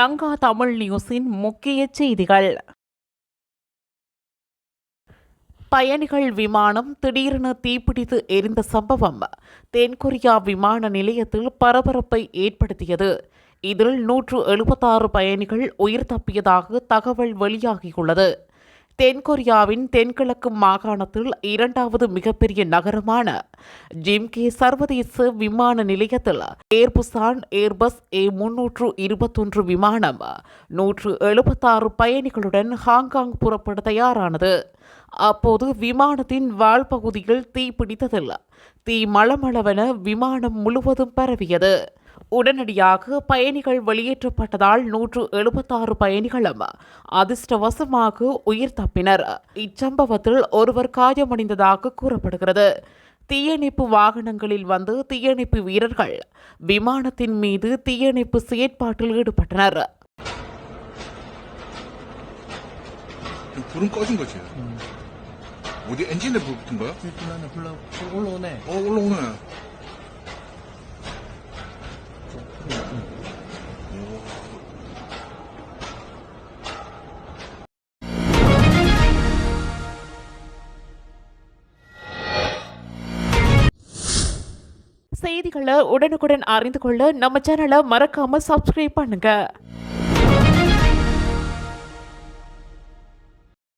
லங்கா தமிழ் நியூஸின் முக்கிய செய்திகள். பயணிகள் விமானம் திடீரென தீப்பிடித்து எரிந்த சம்பவம் தென்கொரியா விமான நிலையத்தில் பரபரப்பை ஏற்படுத்தியது. இதில் 176 பயணிகள் உயிர் தப்பியதாக தகவல் வெளியாகியுள்ளது. தென்கொரியாவின் தென்கிழக்கு மாகாணத்தில் இரண்டாவது மிகப்பெரிய நகரமான ஜிம்கே சர்வதேச விமான நிலையத்தில் ஏர்புசான் ஏர்பஸ் A321 விமானம் 176 பயணிகளுடன் ஹாங்காங் புறப்பட தயாரானது. அப்போது விமானத்தின் வால் பகுதியில் தீ பிடித்ததில் தீ மளமளவென விமானம் முழுவதும் பரவியது. உடனடியாக பயணிகள் வெளியேற்றப்பட்டதால் 176 பயணிகளும் அதிர்ஷ்டவசமாக உயிர் தப்பினர். இச்சம்பவத்தில் ஒருவர் காயமடைந்ததாக கூறப்படுகிறது. தீயணைப்பு வாகனங்களில் வந்து தீயணைப்பு வீரர்கள் விமானத்தின் மீது தீயணைப்பு செயற்பாட்டில் ஈடுபட்டனர். 불은 꺼진 거지. 어디 엔진에 불 붙은 거야? 불 올라오네. 올라오네. செய்திகளை உடனுக்குடன் அறிந்து கொள்ள நம்ம சேனலை மறக்காம சப்ஸ்கிரைப் பண்ணுங்க.